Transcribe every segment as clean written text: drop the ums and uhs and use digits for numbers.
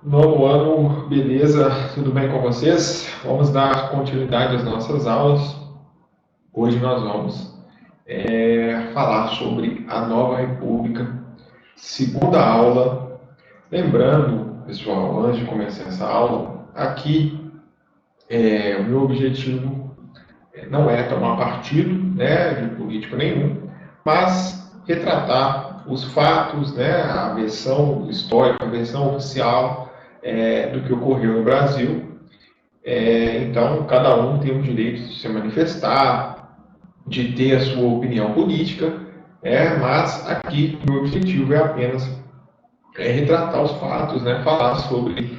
Novo ano, beleza? Tudo bem com vocês? Vamos dar continuidade às nossas aulas. Hoje nós vamos falar sobre a Nova República, segunda aula. Lembrando, pessoal, antes de começar essa aula, aqui o meu objetivo não é tomar partido, né, de político nenhum, mas retratar os fatos, né, a versão histórica, a versão oficial do que ocorreu no Brasil. Então, cada um tem o direito de se manifestar, de ter a sua opinião política, mas aqui o meu objetivo é apenas retratar os fatos, né, falar sobre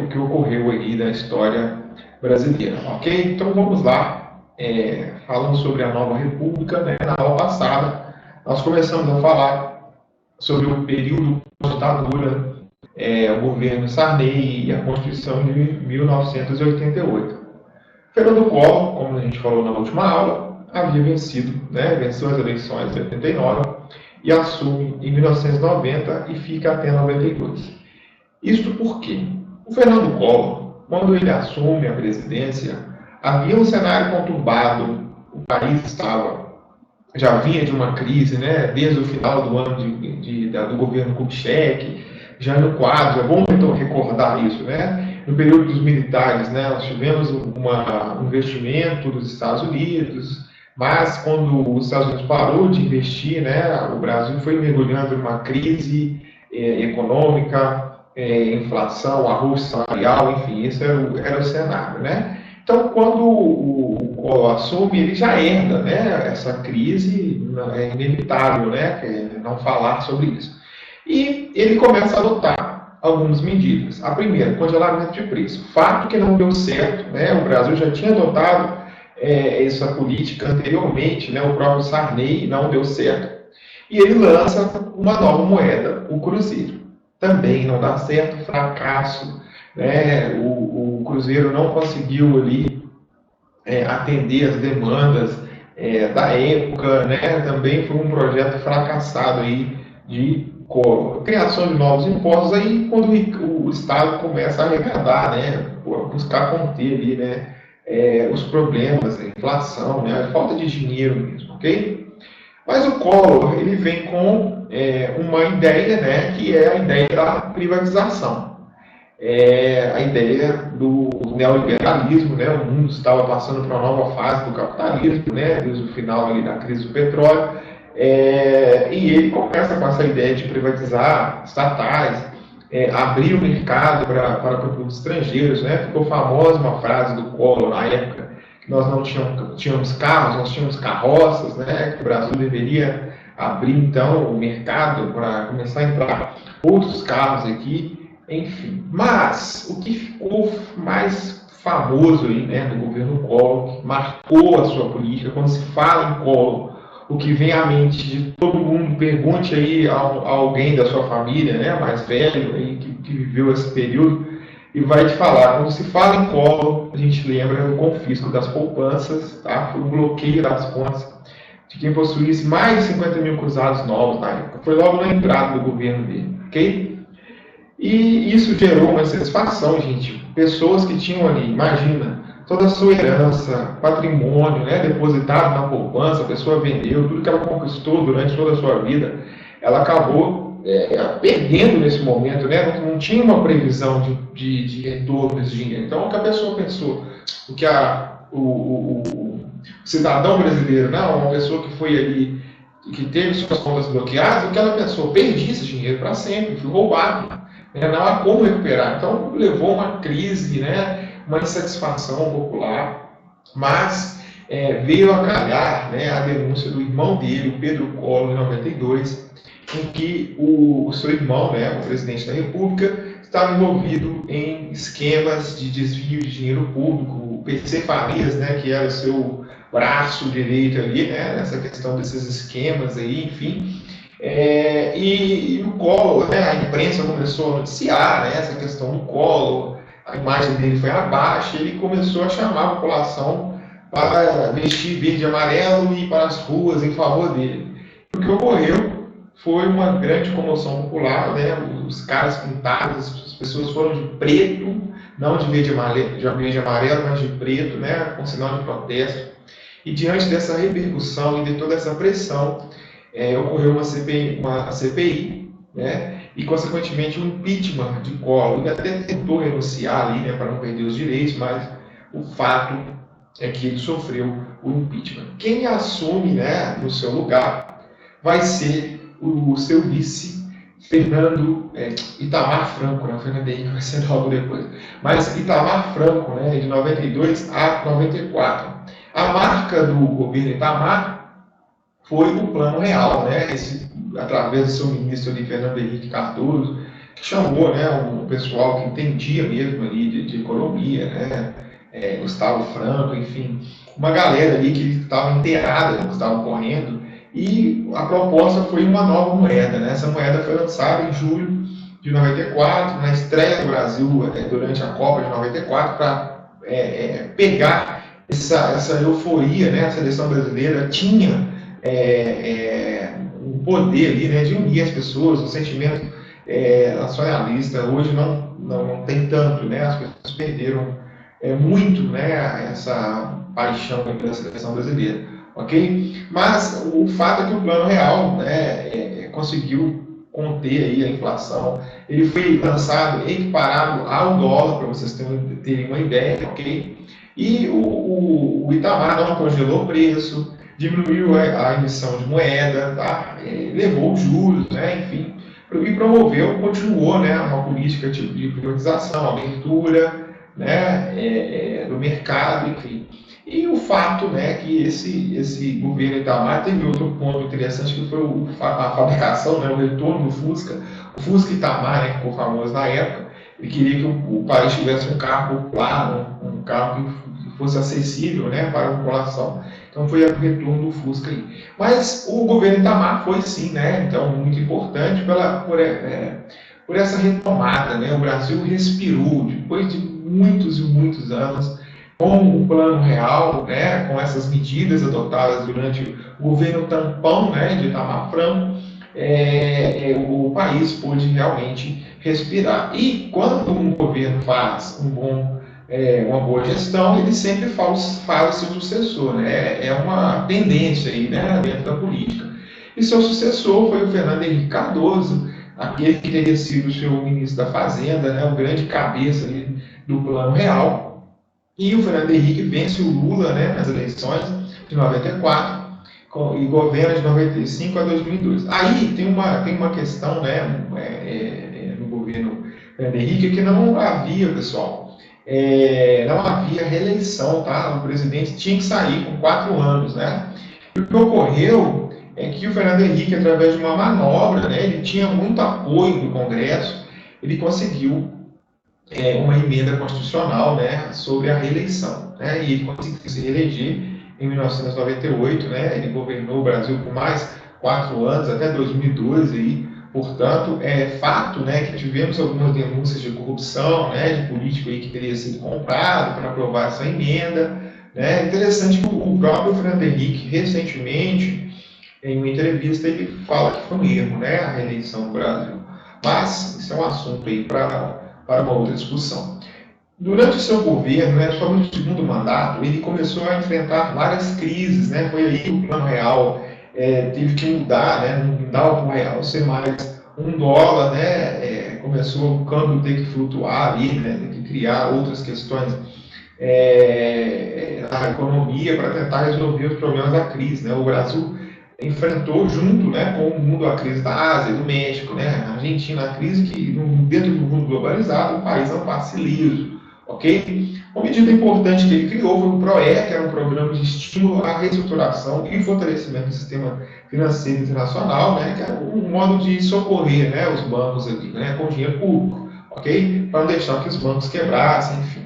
o que ocorreu aí na história brasileira, ok? Então vamos lá, falando sobre a Nova República, né, na aula passada nós começamos a falar sobre o período da ditadura, o governo Sarney e a Constituição de 1988. Fernando Collor, como a gente falou na última aula, havia vencido, né, venceu as eleições de 89 e assume em 1990 e fica até 92. Isto porque o Fernando Collor, quando ele assume a presidência, havia um cenário conturbado, o país já vinha de uma crise, né, desde o final do ano do governo Kubitschek, já no quadro, é bom então recordar isso, né? No período dos militares, né, nós tivemos um investimento dos Estados Unidos, mas quando os Estados Unidos parou de investir, né, o Brasil foi mergulhando numa crise econômica, inflação, ajuste salarial, enfim, esse era o cenário, né? Então, quando o Collor assume, ele já herda, né, essa crise, é inevitável, né, não falar sobre isso. E ele começa a adotar algumas medidas. A primeira, congelamento de preço. Fato que não deu certo, né, o Brasil já tinha adotado essa política anteriormente, né, o próprio Sarney não deu certo. E ele lança uma nova moeda, o Cruzeiro. Também não dá certo, fracasso, né, o Cruzeiro não conseguiu ali atender as demandas da época, né, também foi um projeto fracassado aí de criação de novos impostos, aí quando o Estado começa a arrecadar, né, buscar conter ali, né, os problemas, a inflação, né, a falta de dinheiro mesmo, ok? Mas o Collor, ele vem com uma ideia, né, que é a ideia da privatização. A ideia do neoliberalismo, né, o mundo estava passando por uma nova fase do capitalismo, né, desde o final ali da crise do petróleo, e ele começa com essa ideia de privatizar estatais, abrir o mercado para produtos estrangeiros, né, ficou famosa uma frase do Collor na época, que nós não tínhamos carros, nós tínhamos carroças, né, que o Brasil deveria abrir então o mercado para começar a entrar outros carros aqui, enfim. Mas o que ficou mais famoso aí, né, do governo Collor, que marcou a sua política, quando se fala em Collor, o que vem à mente de todo mundo, pergunte aí a alguém da sua família, né, mais velho, aí, que viveu esse período, e vai te falar, quando se fala em Collor, a gente lembra do confisco das poupanças, tá? Foi o bloqueio das contas de quem possuísse mais de 50 mil cruzados novos na época. Foi logo na entrada do governo dele, ok? E isso gerou uma insatisfação, gente. Pessoas que tinham ali, imagina, toda a sua herança, patrimônio, né, depositado na poupança, a pessoa vendeu, tudo que ela conquistou durante toda a sua vida, ela acabou perdendo nesse momento, né? Não tinha uma previsão de retorno desse dinheiro. Então, o que a pessoa pensou, o que o cidadão brasileiro, não, uma pessoa que foi ali, que teve suas contas bloqueadas, o que ela pensou, perdi esse dinheiro para sempre, fui roubado, né? Não há como recuperar. Então, levou uma crise, né? Uma insatisfação popular, mas veio a calhar, né, a denúncia do irmão dele, o Pedro Collor, em 92, em que o seu irmão, né, o presidente da República, estava envolvido em esquemas de desvio de dinheiro público, o PC Farias, né, que era o seu braço direito ali, né, nessa questão desses esquemas aí, enfim. E o Collor, né, a imprensa começou a noticiar, né, essa questão do Collor, a imagem dele foi abaixo, ele começou a chamar a população para vestir verde e amarelo e ir para as ruas em favor dele. O que ocorreu foi uma grande comoção popular, né? Os caras pintados, as pessoas foram de preto, não de verde e amarelo, mas de preto, né? Com sinal de protesto. E diante dessa repercussão e de toda essa pressão, ocorreu uma CPI, né? E, consequentemente, um impeachment de Collor. Ele até tentou renunciar ali, né, para não perder os direitos, mas o fato é que ele sofreu o impeachment. Quem assume, né, no seu lugar vai ser o seu vice, Fernando Itamar Franco, né? O Fernando Henrique vai ser logo depois. Mas Itamar Franco, né, de 92 a 94. A marca do governo Itamar foi o Plano Real, né? Através do seu ministro ali, Fernando Henrique Cardoso, que chamou, né, um pessoal que entendia mesmo ali de economia, né? Gustavo Franco, enfim, uma galera ali que estava inteirada do que estava ocorrendo, e a proposta foi uma nova moeda, né? Essa moeda foi lançada em julho de 94, na estreia do Brasil durante a Copa de 94, para pegar essa euforia, né? A seleção brasileira tinha um poder ali, né, de unir as pessoas, o sentimento nacionalista. Hoje não tem tanto, né? As pessoas perderam muito, né, essa paixão pela seleção brasileira, ok? Mas o fato é que o Plano Real, né, conseguiu conter aí a inflação. Ele foi lançado equiparado ao dólar, para vocês terem uma ideia, ok? E o Itamar não congelou o preço, diminuiu a emissão de moeda, tá? Levou os juros, né? Enfim, e promoveu, continuou, né, uma política de privatização, abertura, né, do mercado, enfim. E o fato, né, que esse governo Itamar teve outro ponto interessante, que foi a fabricação, né, o retorno do Fusca. O Fusca Itamar, né, que ficou famoso na época, ele queria que o país tivesse um carro popular, um carro que fosse acessível, né, para a população. Então foi o retorno do Fusca aí. Mas o governo Itamar foi sim, né, então muito importante por essa retomada, né? O Brasil respirou depois de muitos e muitos anos com o Plano Real, né, com essas medidas adotadas durante o governo tampão, né, de Itamar Franco. O país pôde realmente respirar. E quando um governo faz uma boa gestão, ele sempre faz o seu sucessor, né? É uma tendência aí, né, dentro da política. E seu sucessor foi o Fernando Henrique Cardoso, aquele que teria sido o seu ministro da Fazenda, né, o grande cabeça ali do Plano Real. E o Fernando Henrique vence o Lula, né, nas eleições de 94 e governa de 95 a 2002. Aí tem uma questão, né, no governo Fernando Henrique, que não havia, pessoal, não havia reeleição, tá? O presidente tinha que sair com 4 anos, né? E o que ocorreu é que o Fernando Henrique, através de uma manobra, né, ele tinha muito apoio do Congresso, ele conseguiu uma emenda constitucional, né, sobre a reeleição, né, e ele conseguiu se reeleger em 1998, né, ele governou o Brasil por mais 4 anos, até 2002, aí, portanto, é fato, né, que tivemos algumas denúncias de corrupção, né, de político aí que teria sido comprado para aprovar essa emenda, né. Interessante que o próprio Fernando Henrique, recentemente, em uma entrevista, ele fala que foi um erro, né, a reeleição do Brasil, mas isso é um assunto aí para uma outra discussão. Durante o seu governo, né, só no segundo mandato, ele começou a enfrentar várias crises, né, foi aí que o Plano Real teve que mudar, né, não dava para o real ser mais $1, né, começou o câmbio ter que flutuar ali, né, ter que criar outras questões na economia para tentar resolver os problemas da crise, né. O Brasil enfrentou junto, né, com o mundo a crise da Ásia, do México, né, a Argentina, a crise que dentro do mundo globalizado o país não passe liso, ok? Uma medida importante que ele criou foi o PROE, que era um programa de estímulo à reestruturação e fortalecimento do sistema financeiro internacional, né, que era um modo de socorrer, né, os bancos ali, né, com dinheiro público, ok? Para não deixar que os bancos quebrassem, enfim,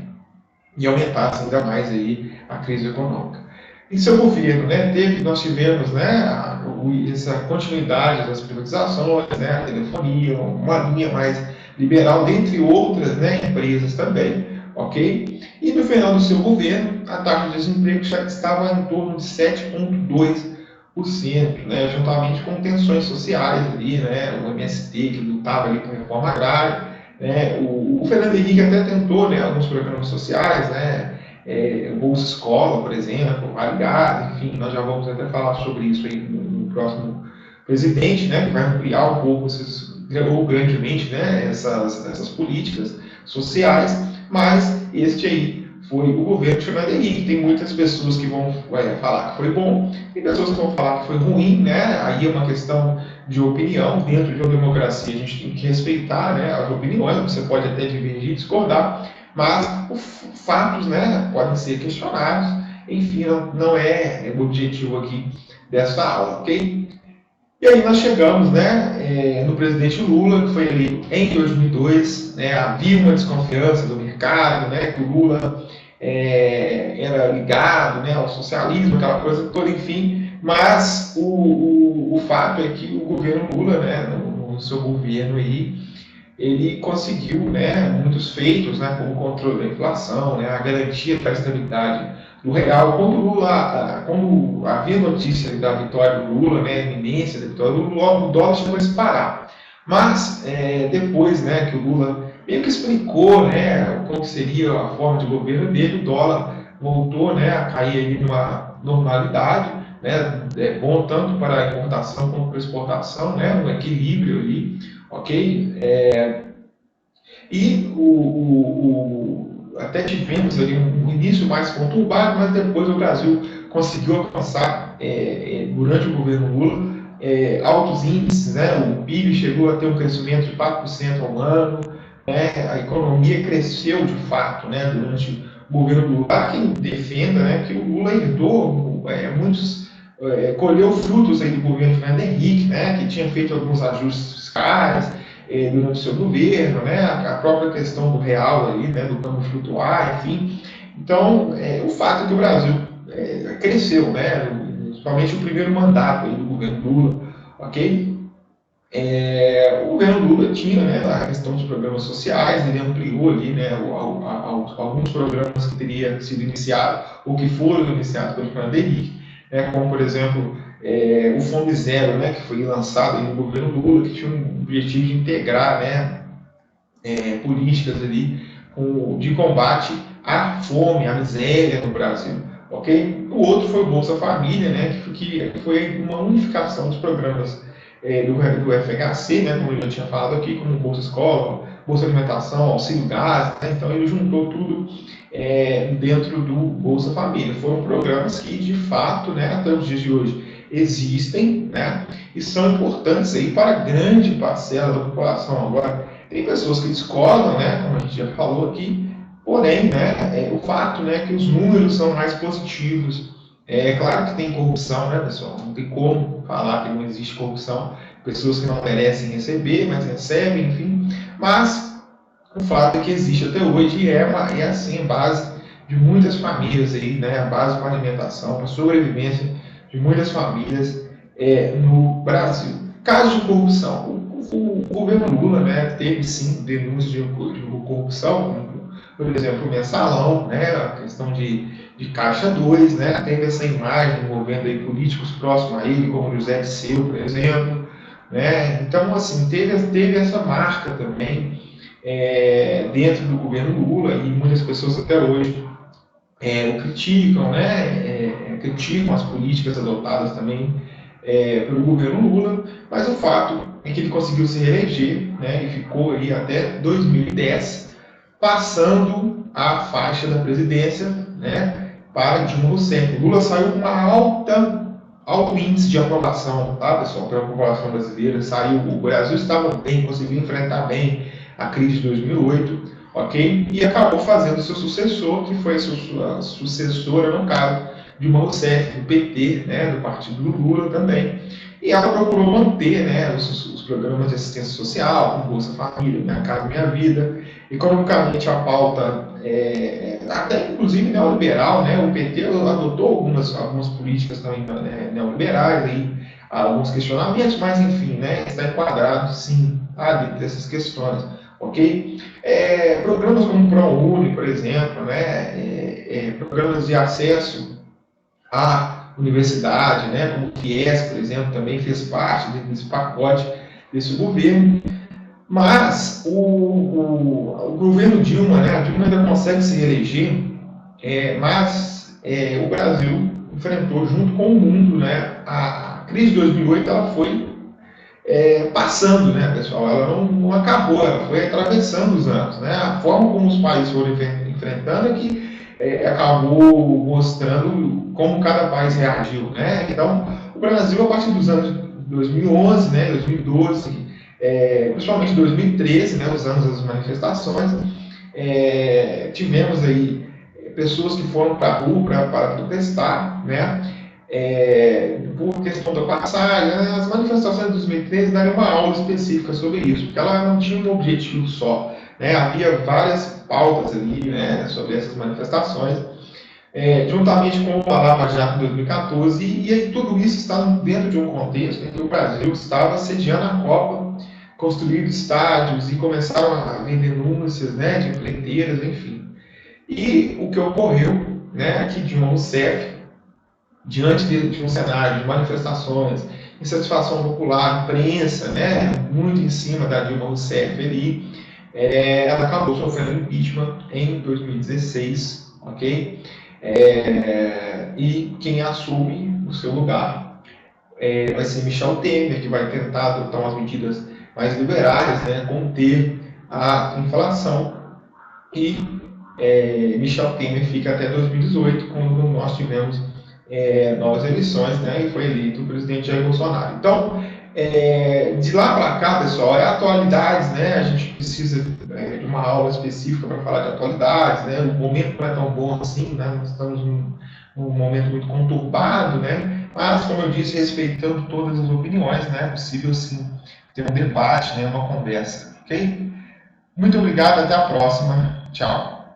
e aumentassem ainda mais aí a crise econômica. Em seu governo, né, nós tivemos, né, essa continuidade das privatizações, né, a telefonia, uma linha mais liberal, dentre outras, né, empresas também, ok? E no final do seu governo, a taxa de desemprego já estava em torno de 7,2%, né, juntamente com tensões sociais ali, né, o MST que lutava ali por reforma agrária, né, o Fernando Henrique até tentou, né, alguns programas sociais, né, Bolsa Escola, por exemplo, Vale Gás, enfim, nós já vamos até falar sobre isso aí no próximo presidente, né, que vai ampliar um pouco ou grandemente, né, essas políticas sociais, mas este aí foi o governo de Fernando Henrique. Tem muitas pessoas que vão falar que foi bom, tem pessoas que vão falar que foi ruim, né? Aí é uma questão de opinião. Dentro de uma democracia, a gente tem que respeitar, né, as opiniões. Você pode até divergir, discordar, mas os fatos, né, podem ser questionados. Enfim, não é o objetivo aqui dessa aula, ok? E aí nós chegamos, né, no presidente Lula, que foi eleito em 2002, né, havia uma desconfiança do mercado, né, que o Lula era ligado, né, ao socialismo, aquela coisa toda, enfim, mas o fato é que o governo Lula, né, no seu governo aí, ele conseguiu, né, muitos feitos, né, como o controle da inflação, né, a garantia da estabilidade do real. Quando havia notícia da vitória do Lula, né, a iminência da vitória do Lula, o dólar chegou a disparar. Mas depois, né, que o Lula meio que explicou, né, como seria a forma de governo dele, o dólar voltou, né, a cair aí numa normalidade, né, é bom tanto para a importação como para a exportação, né, um equilíbrio ali, ok? Até tivemos ali um início mais conturbado, mas depois o Brasil conseguiu alcançar, durante o governo Lula, altos índices, né? O PIB chegou a ter um crescimento de 4% ao ano, né? A economia cresceu de fato, né, durante o governo Lula. Há quem defenda, né, que o Lula herdou colheu frutos aí do governo Fernando Henrique, né, que tinha feito alguns ajustes fiscais, durante o seu governo, né, a própria questão do real ali, né, do câmbio flutuar, enfim. Então, o fato é que o Brasil cresceu, né, principalmente o primeiro mandato aí do governo Lula, ok? O governo Lula tinha, né, a questão dos programas sociais, ele ampliou ali, né, alguns programas que teriam sido iniciados ou que foram iniciados pelo Fernando Henrique, né, como, por exemplo, o Fome Zero, né, que foi lançado no governo Lula, que tinha um objetivo de integrar, né, políticas ali de combate à fome, à miséria no Brasil. Ok? O outro foi o Bolsa Família, né, que foi uma unificação dos programas do FHC, né, como eu já tinha falado aqui, como Bolsa Escola, Bolsa Alimentação, Auxílio Gás, né, então ele juntou tudo dentro do Bolsa Família. Foram programas que, de fato, né, até os dias de hoje, existem, né, e são importantes aí para grande parcela da população. Agora, tem pessoas que discordam, né, como a gente já falou aqui, porém, né, o fato, né, que os números são mais positivos. É claro que tem corrupção, né, pessoal? Não tem como falar que não existe corrupção. Pessoas que não merecem receber, mas recebem, enfim. Mas o fato é que existe até hoje e é assim a base de muitas famílias aí, né, a base para a alimentação, para a sobrevivência de muitas famílias no Brasil. Caso de corrupção, o governo Lula, né, teve sim denúncias de corrupção, por exemplo, o mensalão, né, a questão de Caixa 2, né, teve essa imagem envolvendo aí políticos próximos a ele, como José Disseu, por exemplo, né, então, assim, teve essa marca também dentro do governo Lula, e muitas pessoas até hoje o criticam, né, criticam as políticas adotadas também pelo governo Lula, mas o fato é que ele conseguiu se reeleger, né, e ficou aí até 2010, passando a faixa da presidência, né, para Dilma Rousseff. Lula saiu com uma alto índice de aprovação, tá, pessoal, pela população brasileira. O Brasil estava bem, conseguiu enfrentar bem a crise de 2008, ok? E acabou fazendo seu sucessor, que foi a sua sucessora, no caso, Dilma Rousseff, do PT, né, do partido do Lula também. E ela procurou manter, né, os programas de assistência social, como Bolsa Família, Minha Casa Minha Vida. Economicamente, a pauta, até inclusive neoliberal, né, o PT adotou algumas políticas também neoliberais, aí, alguns questionamentos, mas enfim, né, está enquadrado, sim, dentro dessas questões. Ok? Programas como o ProUni, por exemplo, né, programas de acesso a universidade, né, como o FIES, por exemplo, também fez parte desse pacote desse governo. Mas o governo Dilma, né, a Dilma ainda consegue se reeleger, mas o Brasil enfrentou junto com o mundo, né, a crise de 2008. Ela foi passando, né, pessoal? Ela não acabou, ela foi atravessando os anos, né? A forma como os países foram enfrentando é que acabou mostrando como cada país reagiu, né? Então, o Brasil, a partir dos anos 2011, né, 2012, principalmente 2013, né, os anos das manifestações, tivemos aí pessoas que foram para a rua para protestar, né? Por questão da passagem, as manifestações de 2013 daria uma aula específica sobre isso, porque ela não tinha um objetivo só, né? Havia várias pautas ali, né, sobre essas manifestações, juntamente com a Lava Jato de 2014, e tudo isso está dentro de um contexto em que o Brasil estava sediando a Copa, construindo estádios e começaram a haver denúncias, né, de empreiteiras, enfim. E o que ocorreu, né, que Dilma Rousseff, diante de um cenário de manifestações, insatisfação popular, imprensa, né, muito em cima da Dilma Rousseff ali, ela acabou sofrendo impeachment em 2016, ok? E quem assume o seu lugar vai ser Michel Temer, que vai tentar adotar umas medidas mais liberais, né, conter a inflação, e Michel Temer fica até 2018, quando nós tivemos novas eleições, né, e foi eleito o presidente Jair Bolsonaro. Então, de lá para cá, pessoal, é atualidades, né? A gente precisa de uma aula específica para falar de atualidades, né? O momento não é tão bom assim, né? Nós estamos num momento muito conturbado, né? Mas, como eu disse, respeitando todas as opiniões, né? É possível sim ter um debate, né? Uma conversa, ok? Muito obrigado, até a próxima. Tchau.